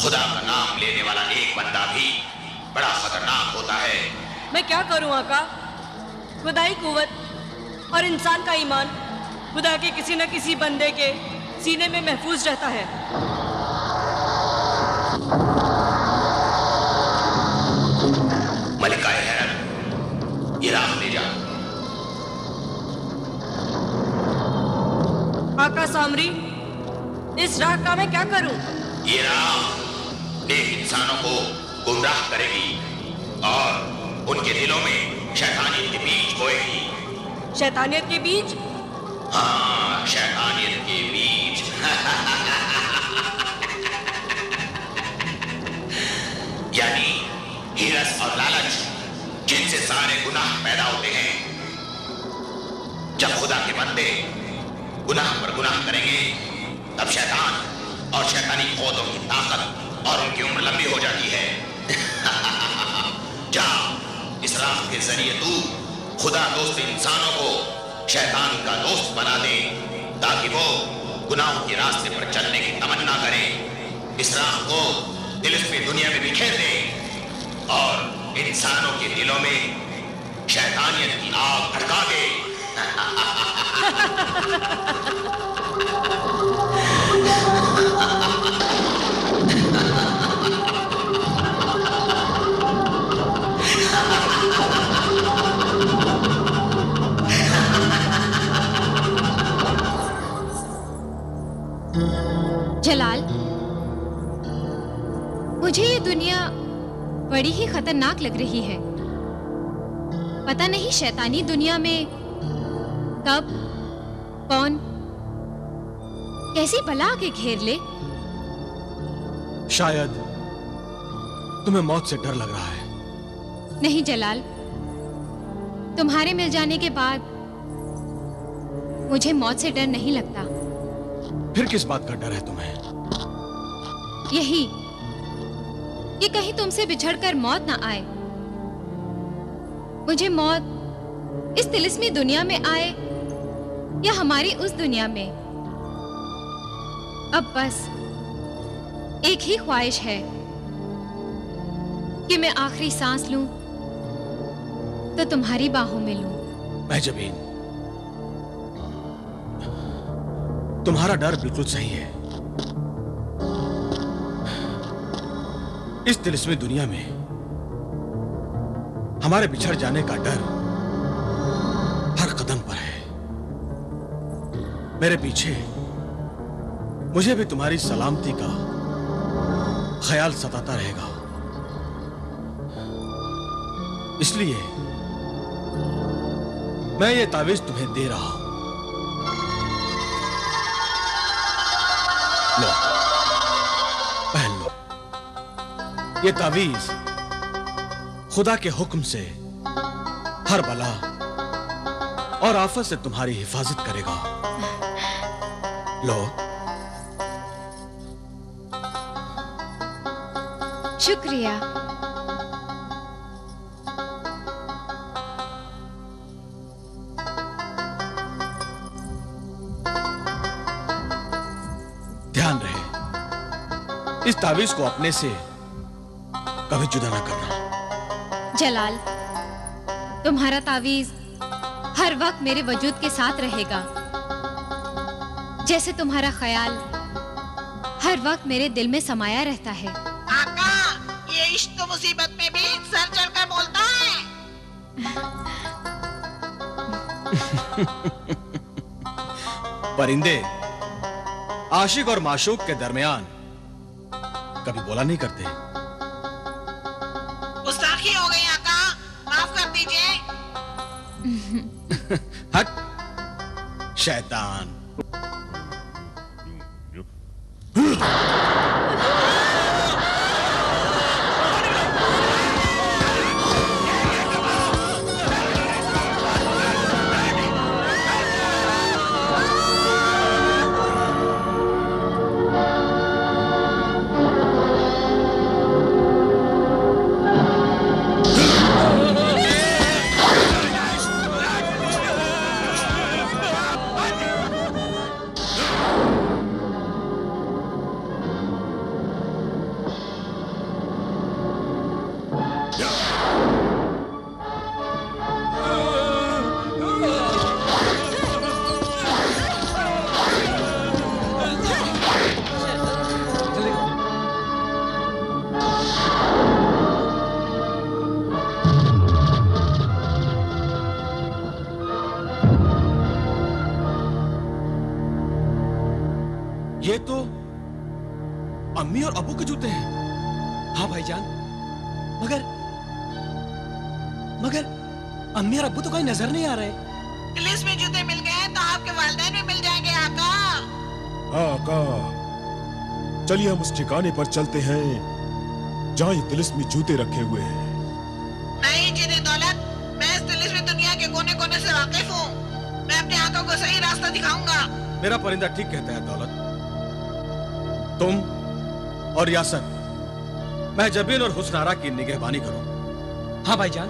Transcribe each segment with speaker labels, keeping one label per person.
Speaker 1: खुदा का नाम लेने वाला एक बंदा भी बड़ा खतरनाक होता है।
Speaker 2: मैं क्या करूं आका? खुदाई कुव्वत और इंसान का ईमान खुदा के किसी न किसी बंदे के सीने में महफूज रहता है।
Speaker 1: मलिका हैरत, ये राह ले जा।
Speaker 2: आका सामरी, इस राह का मैं क्या करूं?
Speaker 1: ये राह नेक इंसानों को गुमराह करेगी और उनके दिलों में शैतानियत के बीज बोएगी।
Speaker 2: शैतानियत के बीज?
Speaker 1: हाँ, शैतानियत के बीज। यानी हिरस और लालच, जिनसे सारे गुनाह पैदा होते हैं। जब खुदा के बंदे गुनाह पर गुनाह करेंगे, तब शैतान और शैतानी कौतों की ताकत और उनकी उम्र लंबी हो जाती है। जा, इस राह के जरिए तू खुदा दोस्त इंसानों को शैतान का दोस्त बना दे, ताकि वो गुनाहों के रास्ते पर चलने की तमन्ना करें। इस राह को दिलस्मी दुनिया में बिखेर दे और इंसानों के दिलों में शैतानियत की आग भड़का दे।
Speaker 3: जलाल, मुझे ये दुनिया बड़ी ही खतरनाक लग रही है। पता नहीं शैतानी दुनिया में कब कौन कैसी बला आके घेर ले।
Speaker 4: शायद तुम्हें मौत से डर लग रहा है।
Speaker 3: नहीं जलाल, तुम्हारे मिल जाने के बाद मुझे मौत से डर नहीं लगता।
Speaker 4: फिर किस बात का डर है तुम्हें?
Speaker 3: यही कि कहीं तुमसे बिछड़कर मौत ना आए। मुझे मौत इस तिलिस्मी दुनिया में आए या हमारी उस दुनिया में, अब बस एक ही ख्वाहिश है कि मैं आखिरी सांस लूं तो तुम्हारी बाहों में लूं।
Speaker 4: महजबीन, तुम्हारा डर बिल्कुल सही है। इस तिलिस्मी दुनिया में हमारे बिछड़ जाने का डर हर कदम पर है। मेरे पीछे मुझे भी तुम्हारी सलामती का ख्याल सताता रहेगा। इसलिए मैं ये तावीज तुम्हें दे रहा हूं। लो, पहन लो। ये तावीज खुदा के हुक्म से हर बला और आफत से तुम्हारी हिफाजत करेगा। लो।
Speaker 3: शुक्रिया।
Speaker 4: ध्यान रहे, इस तावीज को अपने से कभी जुदा ना करना।
Speaker 3: जलाल, तुम्हारा तावीज हर वक्त मेरे वजूद के साथ रहेगा, जैसे तुम्हारा ख्याल हर वक्त मेरे दिल में समाया रहता है।
Speaker 5: आका, ये इश्क तो मुसीबत में भी सर चढ़कर बोलता है।
Speaker 4: परिंदे आशिक और माशूक के दरमियान कभी बोला नहीं करते।
Speaker 5: गुस्ताखी हो गई आका, माफ कर दीजिए।
Speaker 4: हट शैतान। ये तो अम्मी और अबू के जूते हैं।
Speaker 6: हाँ भाईजान, मगर अम्मी और अब्बू तो कहीं नजर नहीं आ रहे।
Speaker 5: तिलिस्मी जूते मिल गए तो आपके वालिदैन भी मिल जाएंगे आका।
Speaker 7: आका, चलिए हम उस ठिकाने पर चलते हैं जहाँ ये तिलिस्मी जूते रखे हुए हैं।
Speaker 5: नहीं जिन्हें दौलत, मैं इस तिलिस्मी दुनिया के कोने कोने से वाकिफ हूँ। मैं अपनी आंखों को सही रास्ता दिखाऊंगा।
Speaker 4: मेरा परिंदा ठीक कहता है दौलत। तुम और यासर, मैं जबीन और हुस्नारा की निगहबानी करो।
Speaker 6: हाँ भाईजान,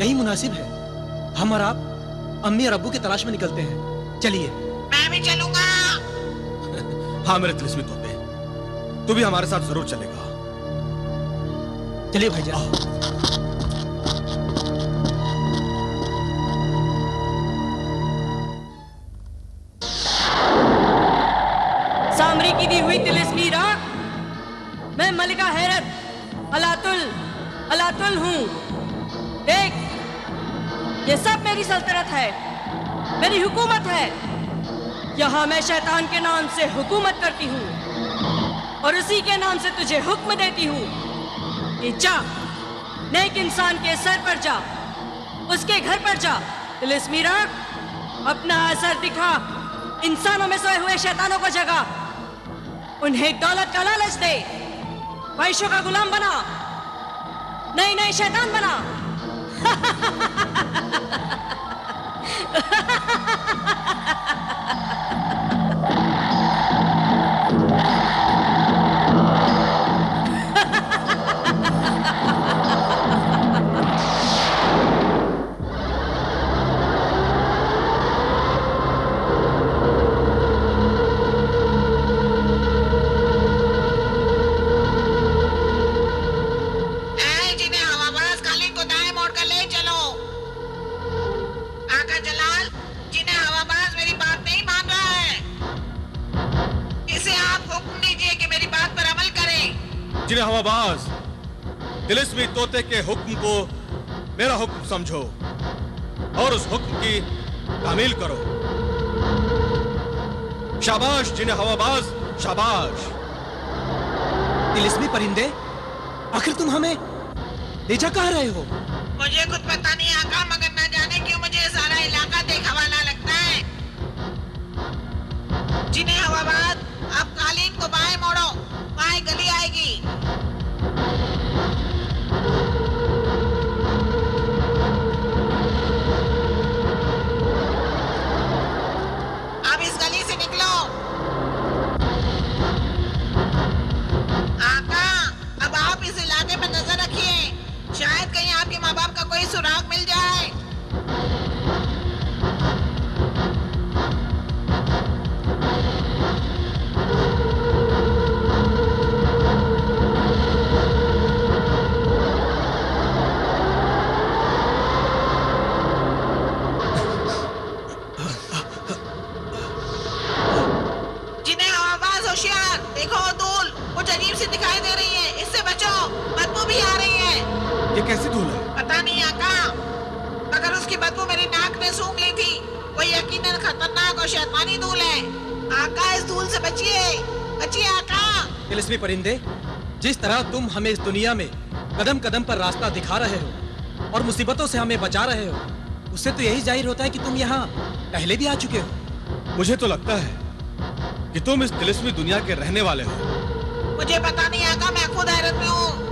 Speaker 6: यही मुनासिब है। हम और आप अम्मी और अब्बू की तलाश में निकलते हैं। चलिए।
Speaker 5: मैं भी चलूंगा।
Speaker 4: हाँ मेरे तिलिस्मी तोते, तू भी हमारे साथ जरूर चलेगा।
Speaker 6: चलिए भाईजान।
Speaker 2: सामरी की दी हुई तिलिस्मी राह, मैं मलिका हैरत अलातुल हूँ। देख, ये सब मेरी सल्तनत है, मेरी हुकूमत है। यहाँ मैं शैतान के नाम से हुकूमत करती हूँ और उसी के नाम से तुझे हुक्म देती हूँ कि जा, नेक इंसान के सर पर जा, उसके घर पर जा। तिलिस्मी राह, अपना असर दिखा, इंसानों में सोए हुए शैतानों को जगा, उन्हें दौलत का लालच दे, ख्वाहिशों का गुलाम बना, नए नए शैतान बना।
Speaker 4: जिन्हें हवाबाज, तिलिस्मी तोते के हुक्म को मेरा हुक्म समझो और उस हुक्म की तामील करो। शाबाश जिन्हें हवाबाज, शाबाश।
Speaker 6: तिलिस्मी परिंदे, आखिर तुम हमें ले जा कहाँ रहे हो?
Speaker 5: मुझे कुछ पता नहीं आका, मगर न जाने क्यों मुझे सारा इलाका देखवाना लगता है। जिन्हें हवाबाज, अब कालीन को बाएं मोड़ो, बाएं गली आएगी। अब इस गली से निकलो। आका, अब आप इस इलाके में नजर रखिए, शायद कहीं आपके माँ बाप का कोई सुराग मिल जाए। जिन्हें हवाबाज होशियार, देखो धूल कुछ अजीब सी दिखाई दे रही है, इससे बचो, बदबू भी आ रही है।
Speaker 4: ये कैसी धूल है?
Speaker 5: पता नहीं आका, मगर उसकी बदबू मेरी नाक ने सूंघ ली थी। वो यकीनन खतरनाक और शैतानी धूल है। आका, इस धूल से बचिए, बचिए आका।
Speaker 6: तिलिस्मी परिंदे, जिस तरह तुम हमें इस दुनिया में कदम कदम पर रास्ता दिखा रहे हो और मुसीबतों से हमें बचा रहे हो, उससे तो यही जाहिर होता है कि तुम यहाँ पहले भी आ चुके हो।
Speaker 4: मुझे तो लगता है कि तुम इस तिलिस्मी दुनिया के रहने वाले हो।
Speaker 5: मुझे पता नहीं आका, मैं खुद हैरत में हूँ।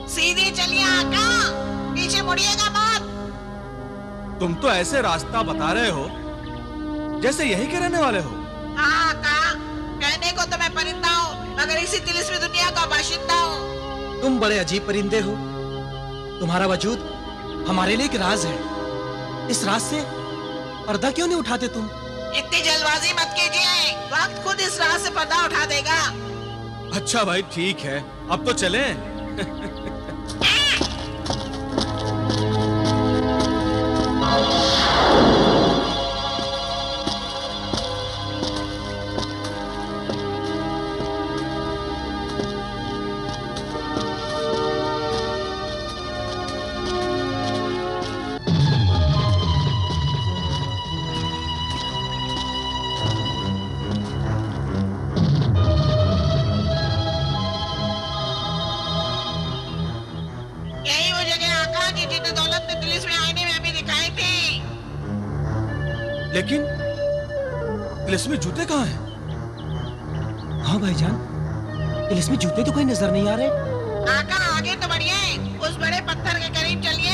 Speaker 5: सीधे चलिए आका, पीछे मुड़िएगा मत।
Speaker 4: तुम तो ऐसे रास्ता बता रहे हो जैसे यहीं के रहने वाले हो।
Speaker 5: हाँ आका, कहने को तो मैं परिंदा हूँ, मगर इसी तिलिस्मी दुनिया का बाशिंदा हूँ।
Speaker 6: तुम बड़े अजीब परिंदे हो। तुम्हारा वजूद हमारे लिए एक राज है। इस राज से पर्दा क्यों नहीं उठाते तुम?
Speaker 5: इतनी जल्दबाजी मत कीजिए, वक्त खुद इस राज से पर्दा उठा देगा।
Speaker 4: अच्छा भाई ठीक है, अब तो चलें। लेकिन तिलिस्मी जूते कहाँ हैं?
Speaker 6: हाँ भाईजान, तिलिस्मी जूते तो कोई नजर नहीं आ रहे।
Speaker 5: आका आगे तो बढ़िए, उस बड़े पत्थर के करीब चलिए।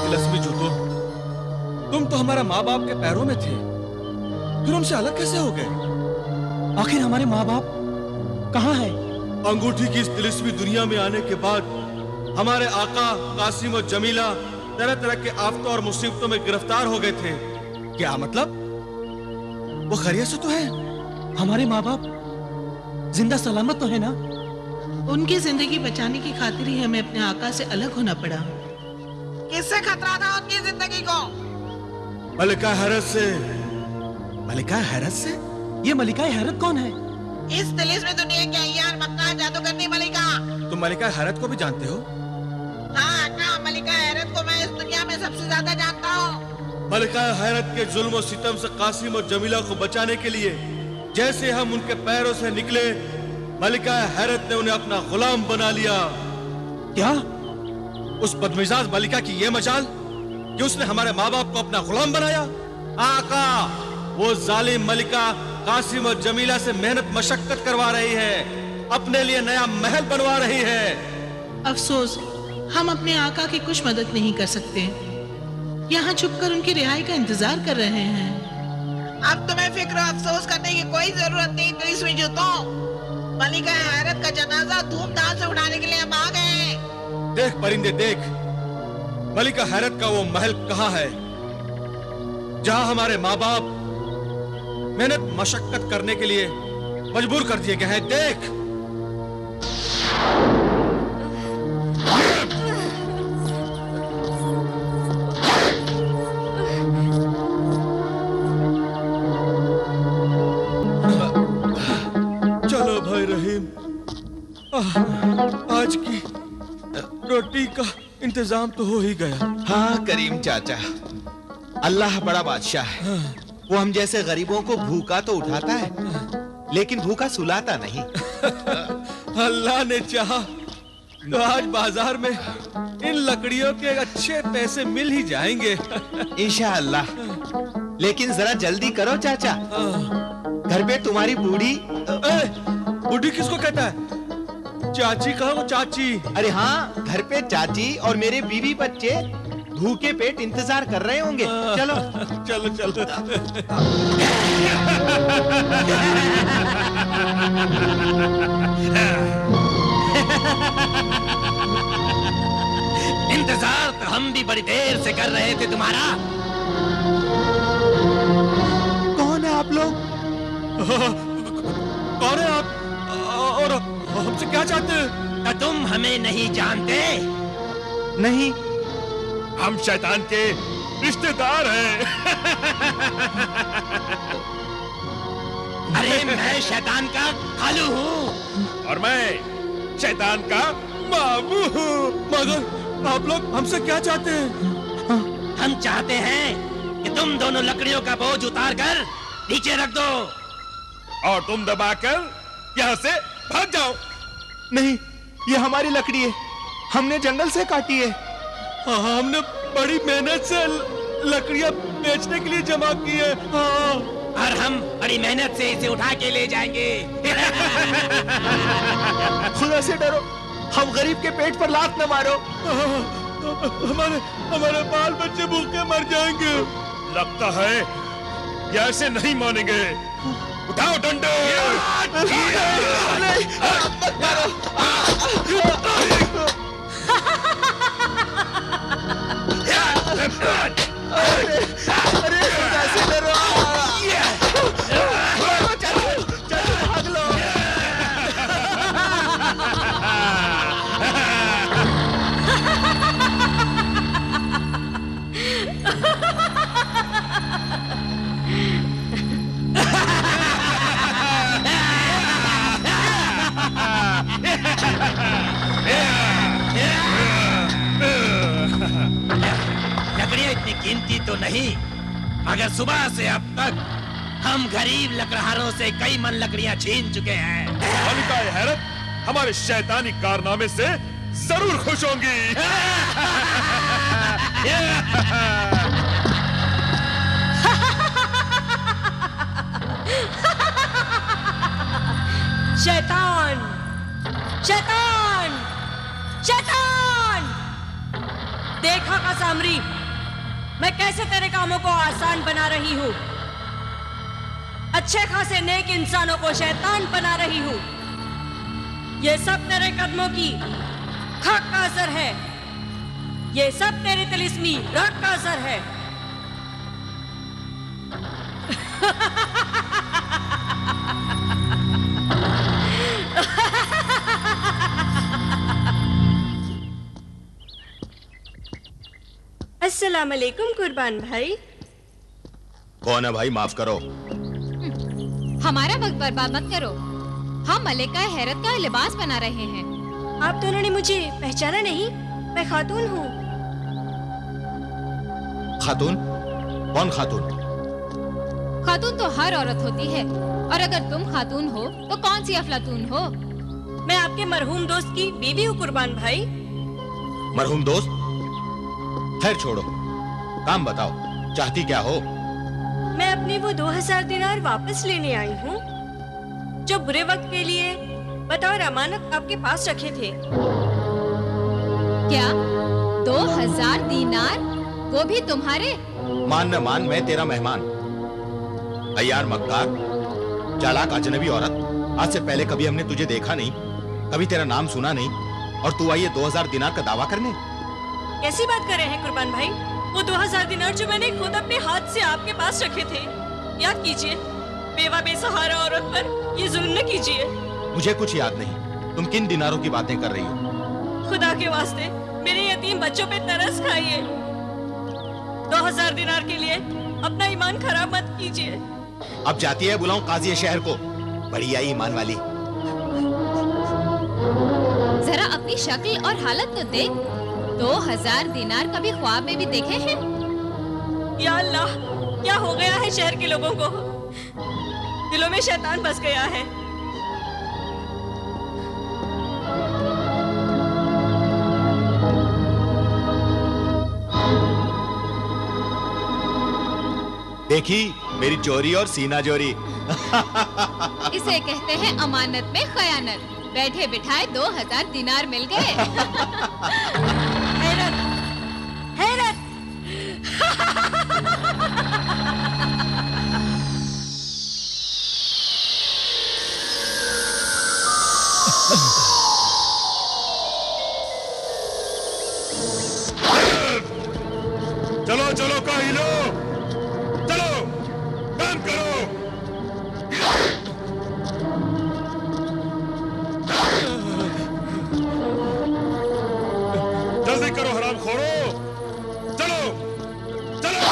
Speaker 4: तिलिस्मी जूतों, तुम तो हमारे माँ बाप के पैरों में थे, फिर हमसे अलग कैसे हो गए?
Speaker 6: आखिर हमारे माँ बाप कहाँ हैं?
Speaker 4: अंगूठी की इस तिलिस्मी दुनिया में आने के बाद हमारे आका कासिम और जमीला तरह तरह के आफतों और मुसीबतों में गिरफ्तार हो गए थे। क्या मतलब? वो खैरियत से तो है?
Speaker 6: हमारे माँ बाप जिंदा सलामत तो है ना?
Speaker 5: उनकी जिंदगी बचाने की खातिर ही हमें अपने आका से अलग होना पड़ा। किससे खतरा था उनकी जिंदगी को?
Speaker 4: मलिका हैरत से। मलिका हैरत से?
Speaker 6: ये मलिका हैरत कौन है?
Speaker 5: इस तिलिस्मी दुनिया की अय्यार मक्कार जादू करनी मलिका।
Speaker 4: तुम मलिका हैरत को भी जानते हो?
Speaker 5: हाँ आका, मलिका हैरत को मैं इस दुनिया में सबसे ज्यादा जानता हूँ।
Speaker 4: मलिका हैरत के जुल्म और सितम से कासिम और जमीला को बचाने के लिए जैसे हम उनके पैरों से निकले, मलिका हैरत ने उन्हें अपना गुलाम बना लिया।
Speaker 6: क्या?
Speaker 4: उस बदमिजाज मलिका की ये मजाल कि उसने हमारे माँ बाप को अपना गुलाम बनाया। आका, वो जालिम मलिका कासिम और जमीला से मेहनत मशक्कत करवा रही है, अपने लिए नया महल बनवा रही है।
Speaker 5: अफसोस, हम अपने आका की कुछ मदद नहीं कर सकते। यहाँ छुपकर उनकी रिहाई का इंतजार कर रहे हैं। अब तुम्हें फिक्र अफसोस करने की कोई जरूरत नहीं तिलिस्मी जूतों। मलिका हैरत का जनाजा धूमधाम से उठाने के लिए हम आ गए हैं।
Speaker 4: देख परिंदे देख, मलिका हैरत का वो महल कहाँ है जहाँ हमारे माँ बाप मेहनत मशक्कत करने के लिए मजबूर कर दिए गए हैं। देख। चलो भाई रहीम, आज की रोटी का इंतजाम तो हो ही गया।
Speaker 1: हाँ करीम चाचा, अल्लाह बड़ा बादशाह है। वो हम जैसे गरीबों को भूखा तो उठाता है, लेकिन भूखा सुलाता नहीं।
Speaker 4: अल्लाह ने चाहा तो आज बाजार में इन लकड़ियों के अच्छे पैसे मिल ही जाएंगे।
Speaker 1: इंशाअल्लाह। लेकिन जरा जल्दी करो चाचा, घर पे तुम्हारी बूढ़ी।
Speaker 4: बूढ़ी किसको कहता है? चाची कहो, वो चाची।
Speaker 1: अरे हाँ, घर पे चाची और मेरे बीवी बच्चे भूखे पेट इंतजार कर रहे होंगे। चलो
Speaker 4: चलो चलो।
Speaker 8: इंतजार तो हम भी बड़ी देर से कर रहे थे तुम्हारा।
Speaker 1: कौन है आप लोग?
Speaker 4: कौन है आप और हमसे क्या चाहते हैं?
Speaker 8: क्या तुम हमें नहीं जानते?
Speaker 1: नहीं,
Speaker 7: हम शैतान के रिश्तेदार हैं।
Speaker 8: अरे मैं शैतान का खालू हूँ।
Speaker 7: और मैं शैतान का मामू हूँ।
Speaker 4: मगर आप लोग हमसे क्या चाहते हैं?
Speaker 8: हम चाहते हैं कि तुम दोनों लकड़ियों का बोझ उतार कर नीचे रख दो
Speaker 7: और तुम दबाकर यहाँ से भाग जाओ।
Speaker 1: नहीं, ये हमारी लकड़ी है, हमने जंगल से काटी है।
Speaker 4: हमने बड़ी मेहनत से लकड़ियाँ बेचने के लिए जमा की है। हाँ।
Speaker 8: और हम बड़ी मेहनत से इसे उठा के ले जाएंगे।
Speaker 1: खुदा से डरो, हम गरीब के पेट पर लात न मारो।
Speaker 4: हमारे बाल बच्चे भूखे मर जाएंगे।
Speaker 7: लगता है ये ऐसे नहीं मानेंगे। उठाओ डंडे।
Speaker 1: अरे खुदा से डरो। चलो चलो भाग लो।
Speaker 8: नहीं, मगर सुबह से अब तक हम गरीब लकड़हारों से कई मन लकड़ियां छीन चुके हैं।
Speaker 7: बालिकाएं हैरत हमारे शैतानी कारनामे से जरूर खुश होंगी।
Speaker 2: शैतान, शैतान, शैतान! देखा का सामरी, मैं कैसे तेरे कामों को आसान बना रही हूँ। अच्छे खासे नेक इंसानों को शैतान बना रही हूँ। ये सब तेरे कदमों की खाक का असर है। ये सब तेरी तिलिस्मी राख का असर है। अस्सलाम वालेकुम कुर्बान भाई।
Speaker 1: कौन है भाई? माफ करो।
Speaker 3: हमारा वक्त बर्बाद मत करो। हम मलिका हैरत का लिबास बना रहे हैं।
Speaker 2: आप दोनों ने मुझे पहचाना नहीं? मैं खातून हूँ।
Speaker 1: खातून? कौन खातून?
Speaker 3: खातून तो हर औरत होती है, और अगर तुम खातून हो तो कौन सी अफलातून हो?
Speaker 2: मैं आपके मरहूम दोस्त की बीवी हूँ कुर्बान भाई।
Speaker 1: मरहूम दोस्त? खैर छोड़ो, काम बताओ, चाहती क्या हो?
Speaker 2: मैं अपने वो 2000 दिनार वापस लेने आई हूँ जो बुरे वक्त के लिए बतौर अमानत आपके पास रखे थे।
Speaker 3: क्या 2000 दीनार? वो भी तुम्हारे?
Speaker 1: मान न मान, मैं तेरा मेहमान। अय्यार मक्कार, चालाक अजनबी औरत, आज से पहले कभी हमने तुझे देखा नहीं, कभी तेरा नाम सुना नहीं, और तू आई 2000 दिनार का दावा करने?
Speaker 2: कैसी बात कर रहे हैं कुर्बान भाई? वो 2000 दिनार जो मैंने खुद अपने हाथ से आपके पास रखे थे, याद कीजिए। बेवा बेसहारा औरत पर ये जुल्म न कीजिए।
Speaker 1: मुझे कुछ याद नहीं। तुम किन दिनारों की बातें कर रही हो?
Speaker 2: खुदा के वास्ते मेरे यतीम बच्चों पे तरस खाइए। 2000 दिनार के लिए अपना ईमान खराब मत कीजिए।
Speaker 1: अब जाती है, बुलाऊं काजी शहर को? बड़ी आई ईमान वाली।
Speaker 3: जरा अपनी शक्ल और हालत तो देख। 2000 दिनार कभी ख्वाब में भी देखे हैं?
Speaker 2: या अल्लाह, क्या हो गया है शहर के लोगों को? दिलों में शैतान बस गया है।
Speaker 1: देखी मेरी चोरी और सीना जोरी।
Speaker 3: इसे कहते हैं अमानत में खयानत। बैठे बिठाए 2000 दिनार मिल गए।
Speaker 2: हैरत, हैरत।
Speaker 7: चलो चलो काहिलो, चलो काम करो। जल्दी करो हरामखोरो, चलो चलो।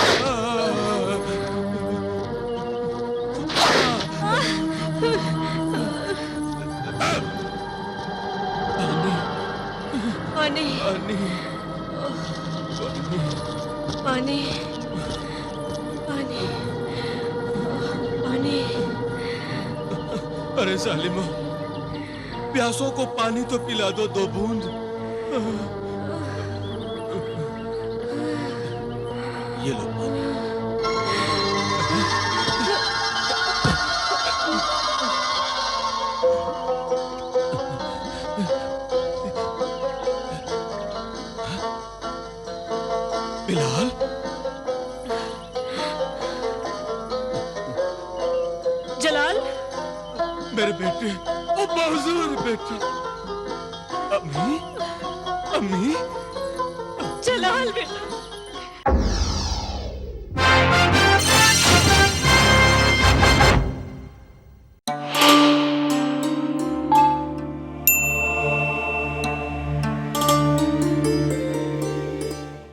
Speaker 2: पानी, पानी, पानी, पानी।
Speaker 4: अरे जालिमो, प्यासों को पानी तो पिला दो, 2 बूंद। ये लो पानी। बिलाल,
Speaker 2: जलाल,
Speaker 4: मेरे बेटे, ओ बहुजूर बेटे। अम्मी, अम्मी,
Speaker 2: जलाल बेटा।